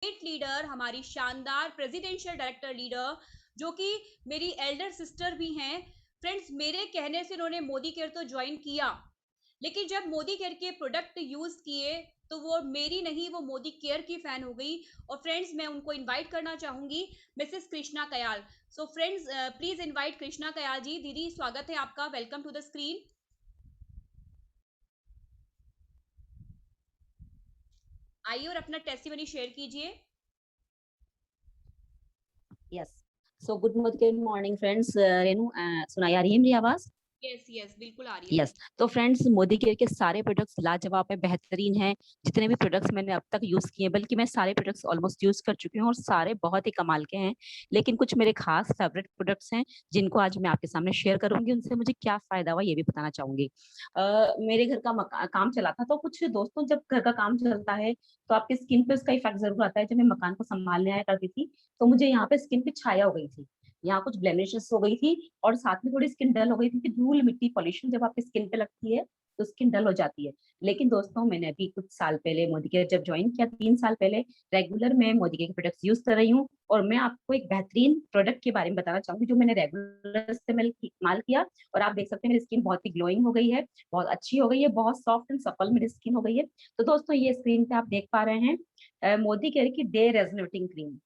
Great leader, हमारी शानदार presidential director leader, जो कि मेरी एल्डर सिस्टर भी हैं। फ्रेंड्स, मेरे कहने से उन्होंने मोदी केयर तो ज्वाइन किया, लेकिन जब मोदी केयर के प्रोडक्ट यूज किए तो वो मेरी नहीं, वो मोदी केयर की फैन हो गई। और फ्रेंड्स, मैं उनको इनवाइट करना चाहूंगी, Mrs Krishna Kayal. So friends, please invite Krishna Kayal ji. दीदी, स्वागत है आपका, वेलकम टू द स्क्रीन। आइए और अपना टेस्टिमनी शेयर कीजिए। Yes. So good morning friends. Renu, सुनाई आ रही है मेरी आवाज? यस यस, बिल्कुल आ रही है यस। दीदी। तो फ्रेंड्स, मोदी केयर के सारे प्रोडक्ट्स लाजवाब है, बेहतरीन हैं। जितने भी प्रोडक्ट्स मैंने अब तक यूज किए, बल्कि मैं सारे प्रोडक्ट्स ऑलमोस्ट यूज कर चुकी हूँ और सारे बहुत ही कमाल के हैं। लेकिन कुछ मेरे खास फेवरेट प्रोडक्ट्स हैं जिनको आज मैं आपके सामने शेयर करूंगी। उनसे मुझे क्या फायदा हुआ ये भी बताना चाहूंगी। मेरे घर का काम चला था, तो कुछ दोस्तों, जब घर का काम चलता है तो आपकी स्किन पे उसका इफेक्ट जरूर आता है। जब मैं मकान को संभालने आया करती थी तो मुझे यहाँ पे स्किन पे छाया हो गई थी, यहाँ कुछ ब्लेमिशेस हो गई थी और साथ में थोड़ी स्किन डल हो गई थी कि धूल मिट्टी पॉल्यूशन जब आपकी स्किन पे लगती है तो स्किन डल हो जाती है। लेकिन दोस्तों, मैंने अभी कुछ साल पहले मोदी केयर जब ज्वाइन किया, 3 साल पहले, रेगुलर मैं मोदी केयर के प्रोडक्ट्स यूज कर रही हूँ। और मैं आपको एक बेहतरीन प्रोडक्ट के बारे में बताना चाहूंगी जो मैंने रेगुलर इस्तेमाल किया। और आप देख सकते हैं मेरी स्किन बहुत ही ग्लोइंग हो गई है, बहुत अच्छी हो गई है, बहुत सॉफ्ट एंड सपल मेरी स्किन हो गई है। तो दोस्तों, ये स्क्रीन पे आप देख पा रहे हैं मोदी केयर की डे रेजोनेटिंग क्रीम।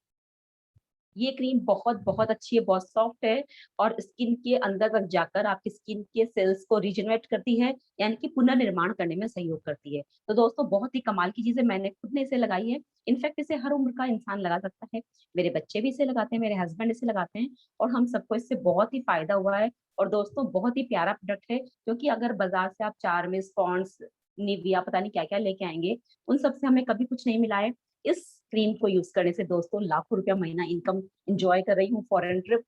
ये क्रीम बहुत बहुत अच्छी है, बहुत सॉफ्ट है और स्किन के अंदर तक जाकर आपकी स्किन के सेल्स को रिजेनरेट करती है, यानी कि पुनर्निर्माण करने में सहयोग करती है। तो दोस्तों, बहुत ही कमाल की चीज है, मैंने खुद ने इसे लगाई है। इनफैक्ट इसे हर उम्र का इंसान लगा सकता है। मेरे बच्चे भी इसे लगाते हैं, मेरे हस्बैंड इसे लगाते हैं और हम सबको इससे बहुत ही फायदा हुआ है। और दोस्तों, बहुत ही प्यारा प्रोडक्ट है, क्योंकि अगर बाजार से आप चारमिस, पॉन्ड्स, निविया, पता नहीं क्या क्या लेके आएंगे, उन सबसे हमें कभी कुछ नहीं मिला है। इस क्रीम को यूज करने से दोस्तों लाखों रुपया महीना इनकम एंजॉय कर रही हूँ, फॉरेन ट्रिप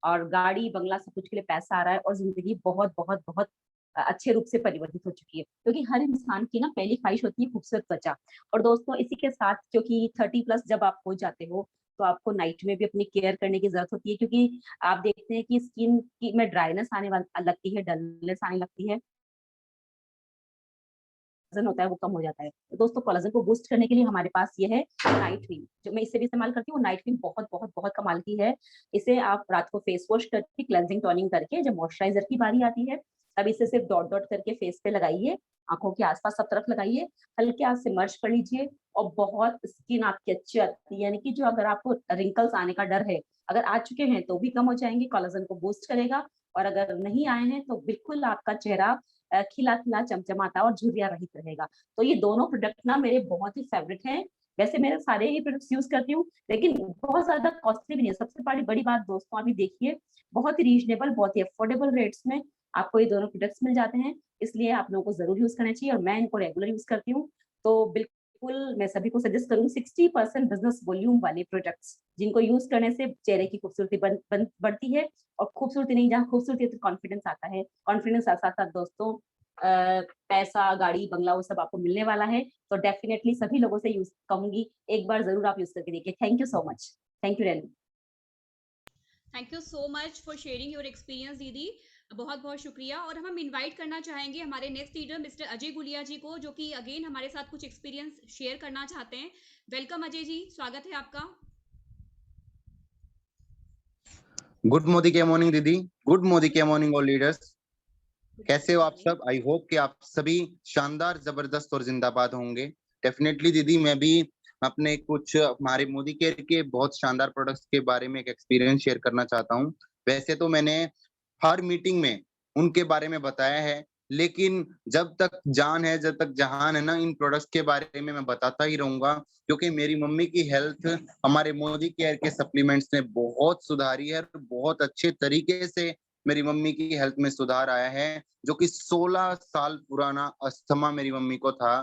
और गाड़ी बंगला सब कुछ के लिए पैसा आ रहा है और जिंदगी बहुत बहुत बहुत अच्छे रूप से परिवर्तित हो चुकी है। क्योंकि हर इंसान की ना पहली ख्वाहिश होती है खूबसूरत त्वचा। और दोस्तों, इसी के साथ, क्योंकि 30+ जब आप हो जाते हो तो आपको नाइट में भी अपनी केयर करने की जरूरत होती है, क्योंकि आप देखते हैं कि स्किन की में ड्राइनेस आने लगती है, डलनेस आने लगती है, कोलेजन होता है वो कम हो जाता है। तो दोस्तों, कोलेजन को बूस्ट करने के लिए हमारे पास ये है नाइट क्रीम, जो मैं इससे भी इस्तेमाल करती हूँ। नाइट क्रीम बहुत बहुत बहुत कमाल की है। इसे आप रात को फेस वॉश करके, क्लेंजिंग टोनिंग करके, जब मॉइस्चराइजर की बारी आती है तब इसे सिर्फ डॉट डॉट करके फेस पे लगाइए, आंखों के आसपास सब तरफ लगाइए, हल्के हाथ से मर्ज कर लीजिए और बहुत स्किन आपकी अच्छी आती है। यानी कि जो अगर आपको रिंकल्स आने का डर है, अगर आ चुके हैं तो भी कम हो जाएंगे, कोलेजन को बूस्ट करेगा। और अगर नहीं आए हैं तो बिल्कुल आपका चेहरा खिला खिला चमचमाता और झुर्रिया रहित रहेगा। तो ये दोनों प्रोडक्ट ना मेरे बहुत ही फेवरेट हैं। वैसे मेरे सारे ही प्रोडक्ट्स यूज करती हूँ, लेकिन बहुत ज्यादा कॉस्टली भी नहीं है। सबसे बड़ी बड़ी बात दोस्तों, अभी देखिए, बहुत ही रीजनेबल, बहुत ही अफोर्डेबल रेट्स में आपको ये दोनों प्रोडक्ट्स मिल जाते हैं। इसलिए आप लोगों को जरूर यूज करना चाहिए और मैं इनको रेगुलर यूज करती हूँ। तो बिल्कुल मैं सभी को सजेस्ट करूंगी 60% बिजनेस वॉल्यूम वाले प्रोडक्ट्स, जिनको यूज करने से चेहरे की खूबसूरती बढ़ती है। और खूबसूरती नहीं, जहाँ खूबसूरती है तो कॉन्फिडेंस आता है, कॉन्फिडेंस साथ साथ दोस्तों पैसा, गाड़ी बंगला, वो सब आपको मिलने वाला है। तो डेफिनेटली सभी लोगों से यूज कहूंगी, एक बार जरूर आप यूज करके देखिए। Thank you so much. Thank you Renu. Thank you so much for sharing your experience दीदी, बहुत बहुत शुक्रिया। और हम इनवाइट करना चाहेंगे हमारे next leader Mr Ajay Gulia ji को, जो कि अगेन हमारे साथ कुछ एक्सपीरियंस शेयर करना चाहते हैं। वेलकम अजय जी, स्वागत है आपका। गुड मोदी के मॉर्निंग दीदी, गुड मोदी के मॉर्निंग ऑल लीडर्स। कैसे हो आप सब? आई होप कि आप सभी शानदार, जबरदस्त और जिंदाबाद होंगे। डेफिनेटली दीदी, मैं भी अपने कुछ हमारे मोदी केयर के बहुत शानदार प्रोडक्ट्स के बारे में एक एक्सपीरियंस शेयर करना चाहता हूँ। वैसे तो मैंने हर मीटिंग में उनके बारे में बताया है, लेकिन जब तक जान है, जब तक जहान है ना, इन प्रोडक्ट्स के बारे में मैं बताता ही रहूंगा। क्योंकि मेरी मम्मी की हेल्थ हमारे मोदी केयर के सप्लीमेंट्स ने बहुत सुधारी है, बहुत अच्छे तरीके से मेरी मम्मी की हेल्थ में सुधार आया है। जो कि 16 साल पुराना अस्थमा मेरी मम्मी को था,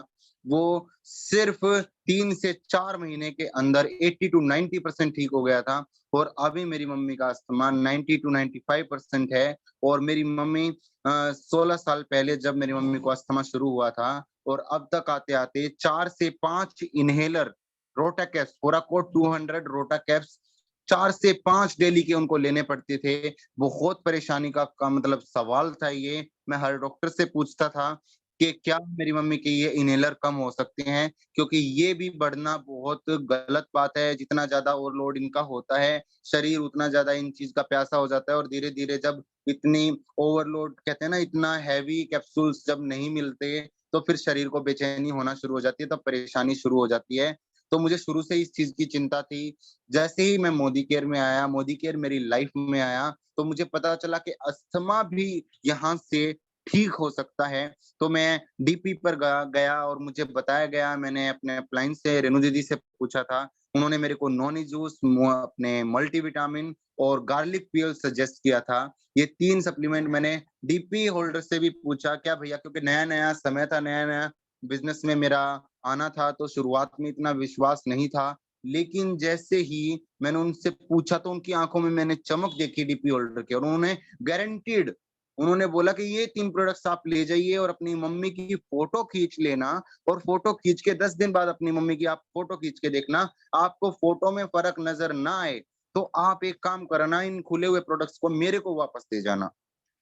वो सिर्फ 3 से 4 महीने के अंदर 80 to 90% ठीक हो गया था। और अभी मेरी मम्मी का अस्थमा 90 to 95% है। और मेरी मम्मी 16 साल पहले जब मेरी मम्मी को अस्थमा शुरू हुआ था, और अब तक आते आते 4 से 5 इनहेलर रोटा कैप्स, पोराकोट 200 रोटा कैप्स 4 से 5 डेली के उनको लेने पड़ते थे। बहुत परेशानी का मतलब सवाल था ये। मैं हर डॉक्टर से पूछता था कि क्या मेरी मम्मी के ये इनहेलर कम हो सकते हैं, क्योंकि ये भी बढ़ना बहुत गलत बात है। जितना ज़्यादा ओवरलोड इनका होता है, शरीर उतना ज़्यादा इन चीज़ का प्यासा हो जाता है और धीरे-धीरे जब इतनी ओवरलोड कहते हैं ना, इतना हेवी कैप्सूल्स जब नहीं मिलते, तो फिर शरीर को बेचैनी होना शुरू हो जाती है, तब परेशानी शुरू हो जाती है। तो मुझे शुरू से इस चीज़ की चिंता थी। जैसे ही मैं मोदी केयर में आया, मोदी केयर मेरी लाइफ में आया, तो मुझे पता चला कि अस्थमा भी यहाँ से ठीक हो सकता है। तो मैं डीपी पर गया और मुझे बताया गया, मैंने अपने अपलाइन से रेणु दीदी से पूछा था। उन्होंने मेरे को नॉनी जूस, अपने मल्टीविटामिन और गार्लिक पील सजेस्ट किया था। ये 3 सप्लीमेंट मैंने डीपी होल्डर से भी पूछा, क्या भैया, क्योंकि नया-नया समय था, नया-नया बिज़नेस में मेरा आना था, तो शुरुआत में इतना विश्वास नहीं था। लेकिन जैसे ही मैंने उनसे पूछा, तो उनकी आँखों में मैंने चमक देखी डीपी होल्डर की, और उन्होंने गारंटीड उन्होंने बोला कि ये 3 प्रोडक्ट्स आप ले जाइए और अपनी मम्मी की फ़ोटो खींच लेना, और फ़ोटो खींच के 10 दिन बाद अपनी मम्मी की आप फ़ोटो खींच के देखना, आपको फ़ोटो में फ़र्क नज़र ना आए, तो आप एक काम करना, इन खुले हुए प्रोडक्ट्स को मेरे को वापस दे जाना।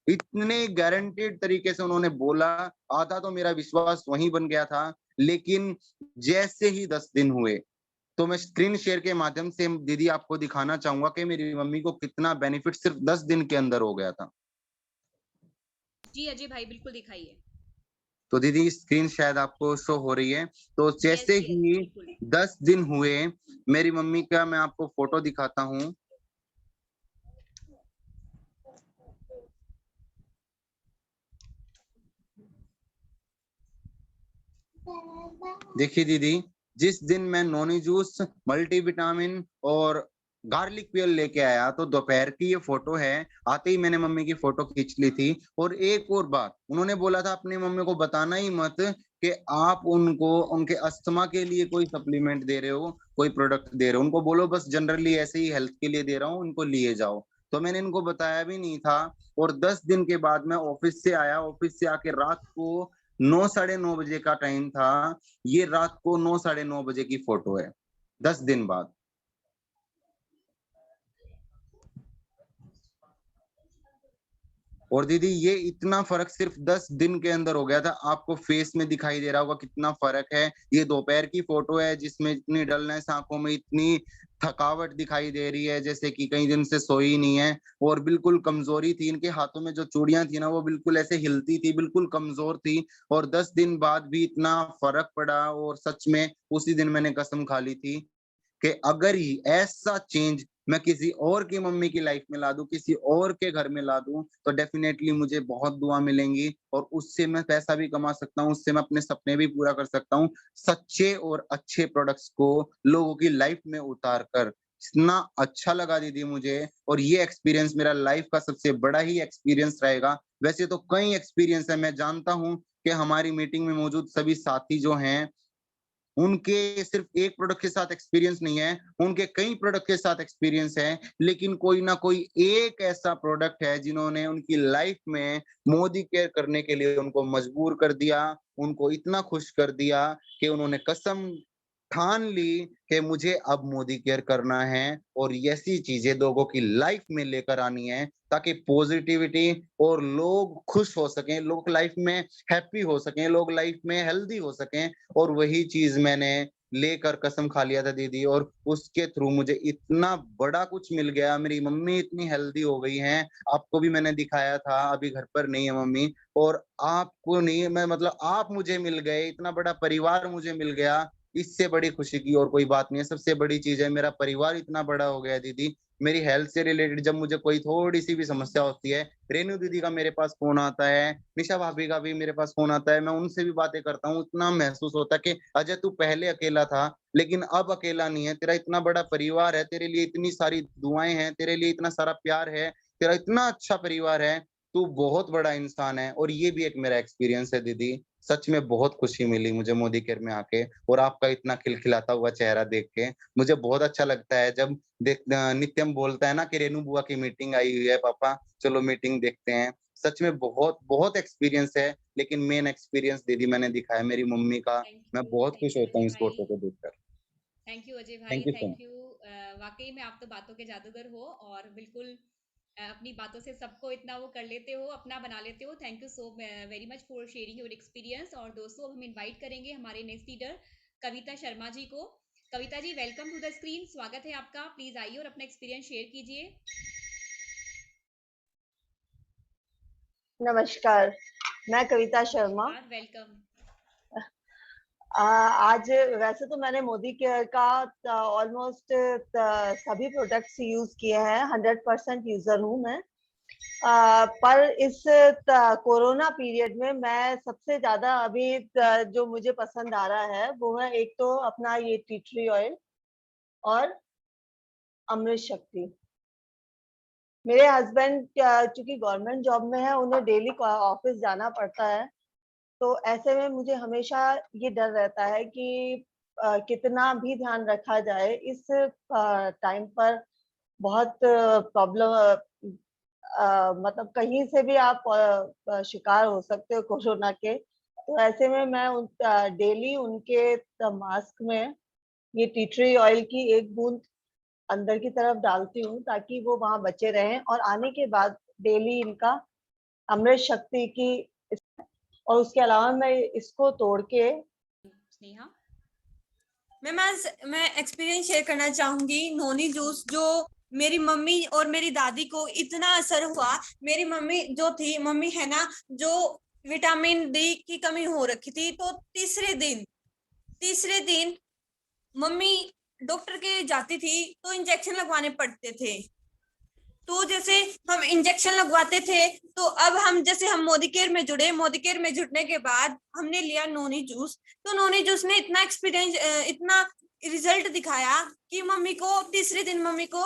इतने गारंटीड तरीके से उन्होंने बोला, आधा तो मेरा विश्वास वहीं बन गया था। लेकिन जैसे ही 10 दिन हुए, तो मैं स्क्रीन शेयर के माध्यम से दीदी आपको दिखाना चाहूँगा कि मेरी मम्मी को कितना बेनिफिट सिर्फ़ 10 दिन के अंदर हो गया था। जी अजय भाई, बिल्कुल दिखाइए। तो दीदी स्क्रीन शायद आपको शो हो रही है। तो जैसे यस, यस, ही बिल्कुल। 10 दिन हुए, मेरी मम्मी का मैं आपको फ़ोटो दिखाता हूँ। देखिए दीदी, जिस दिन मैं नोनी जूस, मल्टीविटामिन और गार्लिक पील लेके आया, तो दोपहर की ये फ़ोटो है। आते ही मैंने मम्मी की फ़ोटो खींच ली थी। और एक और बात, उन्होंने बोला था अपनी मम्मी को बताना ही मत कि आप उनको उनके अस्थमा के लिए कोई सप्लीमेंट दे रहे हो, कोई प्रोडक्ट दे रहे हो। उनको बोलो बस जनरली ऐसे ही हेल्थ के लिए दे रहा हूँ, इनको लिए जाओ। तो मैंने इनको बताया भी नहीं था। और 10 दिन के बाद मैं ऑफ़िस से आया, ऑफ़िस से आके रात को 9 साढ़े 9 बजे का टाइम था। ये रात को 9 साढ़े 9 बजे की फ़ोटो है, 10 दिन बाद। और दीदी ये इतना फ़र्क सिर्फ़ 10 दिन के अंदर हो गया था। आपको फ़ेस में दिखाई दे रहा होगा कितना फ़र्क है। ये दोपहर की फ़ोटो है जिसमें इतनी डलनेस आँखों में, इतनी थकावट दिखाई दे रही है जैसे कि कई दिन से सोई ही नहीं है, और बिल्कुल कमज़ोरी थी। इनके हाथों में जो चूड़ियाँ थी ना, वो बिल्कुल ऐसे हिलती थी, बिल्कुल कमज़ोर थी। और 10 दिन बाद भी इतना फ़र्क पड़ा, और सच में उसी दिन मैंने कसम खा ली थी कि अगर ही ऐसा चेंज मैं किसी और की मम्मी की लाइफ में ला दूँ, किसी और के घर में ला दूँ, तो डेफ़िनेटली मुझे बहुत दुआ मिलेंगी, और उससे मैं पैसा भी कमा सकता हूँ, उससे मैं अपने सपने भी पूरा कर सकता हूँ, सच्चे और अच्छे प्रोडक्ट्स को लोगों की लाइफ में उतार कर। इतना अच्छा लगा दीदी मुझे, और ये एक्सपीरियंस मेरा लाइफ का सबसे बड़ा ही एक्सपीरियंस रहेगा। वैसे तो कई एक्सपीरियंस है, मैं जानता हूँ कि हमारी मीटिंग में मौजूद सभी साथी जो हैं, उनके सिर्फ़ एक प्रोडक्ट के साथ एक्सपीरियंस नहीं है, उनके कई प्रोडक्ट के साथ एक्सपीरियंस है, लेकिन कोई ना कोई एक ऐसा प्रोडक्ट है जिन्होंने उनकी लाइफ़ में मोदी केयर करने के लिए उनको मजबूर कर दिया, उनको इतना खुश कर दिया कि उन्होंने कसम ठान ली कि मुझे अब मोदी केयर करना है, और ऐसी चीज़ें लोगों की लाइफ़ में लेकर आनी है, ताकि पॉज़िटिविटी और लोग खुश हो सकें, लोग लाइफ़ में हैप्पी हो सकें, लोग लाइफ़ में हेल्दी हो सकें। और वही चीज़ मैंने लेकर कसम खा लिया था दीदी, और उसके थ्रू मुझे इतना बड़ा कुछ मिल गया। मेरी मम्मी इतनी हेल्दी हो गई हैं, आपको भी मैंने दिखाया था, अभी घर पर नहीं है मम्मी, और आपको नहीं, मैं मतलब आप मुझे मिल गए, इतना बड़ा परिवार मुझे मिल गया, इससे बड़ी खुशी की और कोई बात नहीं है। सबसे बड़ी चीज़ है मेरा परिवार इतना बड़ा हो गया है दीदी। मेरी हेल्थ से रिलेटेड जब मुझे कोई थोड़ी-सी भी समस्या होती है, रेणु दीदी का मेरे पास फ़ोन आता है, निशा भाभी का भी मेरे पास फ़ोन आता है, मैं उनसे भी बातें करता हूँ, इतना महसूस होता है कि अजय तू पहले अकेला था, लेकिन अब अकेला नहीं है, तेरा इतना बड़ा परिवार है, तेरे लिए इतनी सारी दुआएँ हैं, तेरे लिए इतना सारा प्यार है, तेरा इतना अच्छा परिवार है, तू बहुत बड़ा इंसान है। और ये भी एक मेरा एक्सपीरियंस है दीदी, सच में बहुत खुशी मिली मुझे मोदी केयर में आके, और आपका इतना खिलखिलाता हुआ चेहरा देख के, मुझे बहुत अच्छा लगता है जब नित्यम बोलता है ना कि रेणु बुआ की मीटिंग आई हुई है पापा, चलो मीटिंग देखते हैं। सच में बहुत बहुत एक्सपीरियंस है, लेकिन मेन एक्सपीरियंस दीदी मैंने दिखाया मेरी मम्मी का। मैं बहुत खुश थैंक यू होता अजय हूँ इस भाई। फ़ोटो को देखकर। थैंक यू अजय भाई, thank you so thank much. You. वाक़ई में आप तो बातों के जादूगर हो, और बिल्कुल अपनी बातों से सबको इतना वो कर लेते हो, अपना बना लेते हो। Thank you so very much for sharing your experience. और दोस्तों, हम इनवाइट करेंगे हमारे नेक्स्ट लीडर कविता शर्मा जी को। Kavita ji, welcome to the screen, स्वागत है आपका। प्लीज आइए और अपना एक्सपीरियंस शेयर कीजिए। नमस्कार, मैं कविता शर्मा। वेलकम। आज वैसे तो मैंने मोदी केयर का ऑलमोस्ट सभी प्रोडक्ट्स यूज किए हैं, 100% यूजर हूँ मैं। पर इस कोरोना पीरियड में मैं सबसे ज्यादा अभी जो मुझे पसंद आ रहा है वो है एक तो अपना ये टी ट्री ऑयल और अमृत शक्ति। मेरे हस्बैंड चूंकि गवर्नमेंट जॉब में है, उन्हें डेली ऑफिस जाना पड़ता है, तो ऐसे में मुझे हमेशा ये डर रहता है कि कितना भी ध्यान रखा जाए, इस टाइम पर बहुत प्रॉब्लम, मतलब कहीं से भी आप शिकार हो सकते हो कोरोना के। तो ऐसे में मैं डेली उनके मास्क में ये टी ट्री ऑयल की एक बूंद अंदर की तरफ डालती हूँ ताकि वो वहां बचे रहें, और आने के बाद डेली इनका अमृत शक्ति की, और उसके अलावा मैं इसको तोड़ के स्नेहा। मैं एक्सपीरियंस शेयर करना चाहूंगी। नोनी जूस जो मेरी मम्मी और मेरी दादी को इतना असर हुआ। मेरी मम्मी जो थी, मम्मी है ना, जो विटामिन डी की कमी हो रखी थी, तो तीसरे दिन मम्मी डॉक्टर के जाती थी तो इंजेक्शन लगवाने पड़ते थे। तो जैसे हम इंजेक्शन लगवाते थे, तो अब हम मोदी केयर में जुड़े। मोदी केयर में जुड़ने के बाद हमने लिया नोनी जूस। तो नोनी जूस ने इतना एक्सपीरियंस, इतना रिजल्ट दिखाया कि मम्मी को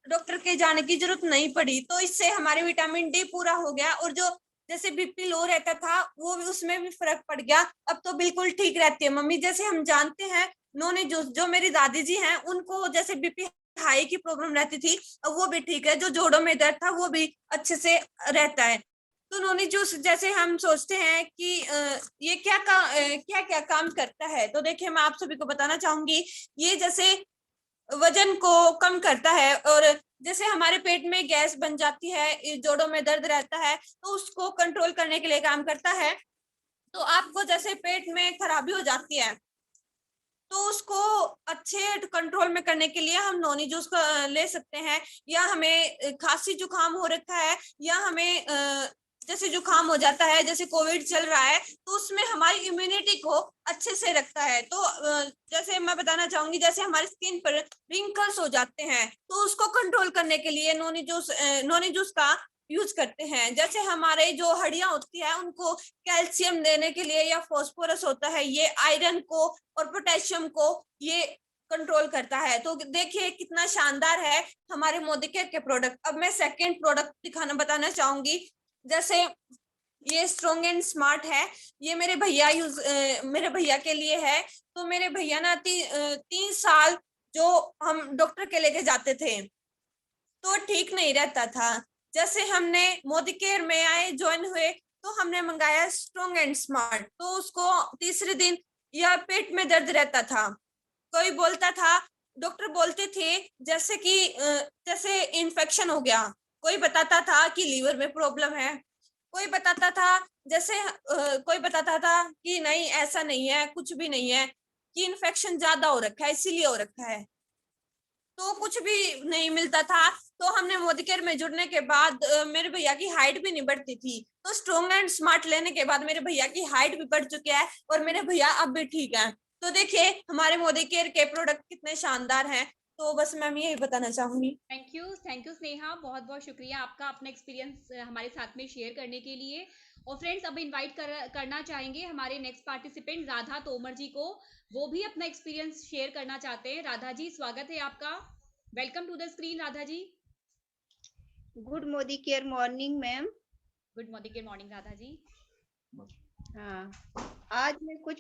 डॉक्टर के जाने की जरूरत नहीं पड़ी। तो इससे हमारे विटामिन डी पूरा हो गया, और जो जैसे बीपी लो रहता था वो भी, उसमें भी फर्क पड़ गया। अब तो बिल्कुल ठीक रहती है मम्मी। जैसे हम जानते हैं, नोनी जूस जो मेरी दादी जी हैं, उनको जैसे बीपी हाई की प्रॉब्लम रहती थी, वो भी ठीक है। जो जोड़ों में दर्द था वो भी अच्छे से रहता है। तो नोनी जूस, जैसे हम सोचते हैं कि ये क्या क्या काम करता है, तो देखिए मैं आप सभी को बताना चाहूंगी। ये जैसे वजन को कम करता है, और जैसे हमारे पेट में गैस बन जाती है, जोड़ों में दर्द रहता है, तो उसको कंट्रोल करने के लिए काम करता है। तो आपको जैसे पेट में खराबी हो जाती है, तो उसको अच्छे कंट्रोल में करने के लिए हम नोनी जूस को ले सकते हैं। या हमें खांसी जुकाम हो रखा है, या हमें जैसे जुकाम हो जाता है, जैसे कोविड चल रहा है, तो उसमें हमारी इम्यूनिटी को अच्छे से रखता है। तो जैसे मैं बताना चाहूंगी, जैसे हमारी स्किन पर रिंकल्स हो जाते हैं, तो उसको कंट्रोल करने के लिए नोनी जूस का यूज करते हैं। जैसे हमारे जो हड्डियां होती है, उनको कैल्शियम देने के लिए, या फास्फोरस होता है, ये आयरन को और पोटेशियम को ये कंट्रोल करता है। तो देखिए कितना शानदार है हमारे मोदी केयर के प्रोडक्ट। अब मैं सेकंड प्रोडक्ट बताना चाहूंगी। जैसे ये स्ट्रॉन्ग एंड स्मार्ट है, ये मेरे भैया के लिए है। तो मेरे भैया ना 3 साल जो हम डॉक्टर के लेके जाते थे, तो ठीक नहीं रहता था। जैसे हमने मोदी केयर में आए, ज्वाइन हुए, तो हमने मंगाया स्ट्रॉन्ग एंड स्मार्ट। तो उसको तीसरे दिन या पेट में दर्द रहता था, कोई बोलता था, डॉक्टर बोलते थे जैसे कि जैसे इन्फेक्शन हो गया, कोई बताता था कि लीवर में प्रॉब्लम है, कोई बताता था कोई बताता था कि नहीं ऐसा नहीं है, कुछ भी नहीं है, कि इन्फेक्शन ज्यादा हो रखा है इसीलिए हो रखा है। तो कुछ भी नहीं मिलता था। तो हमने मोदी केयर में जुड़ने के बाद मेरे भैया की हाइट भी नहीं बढ़ती थी। तो स्ट्रॉन्ग एंड स्मार्ट लेने के बाद मेरे भैया की हाइट भी बढ़ चुकी है, और मेरे भैया अब भी ठीक है। तो देखिए हमारे मोदी केयर के प्रोडक्ट कितने शानदार हैं। तो बस मैं यही बताना चाहूंगी। थैंक यू स्नेहा, बहुत बहुत शुक्रिया आपका अपना एक्सपीरियंस हमारे साथ में शेयर करने के लिए। और फ्रेंड्स, अब इनवाइट करना चाहेंगे हमारे नेक्स्ट पार्टिसिपेंट राधा तोमर जी को। वो भी अपना एक्सपीरियंस शेयर करना चाहते हैं। राधा जी, स्वागत है आपका। Welcome to the screen Radha ji. Good Modicare morning ma'am. Good Modicare morning Radha ji. हाँ, आज मैं कुछ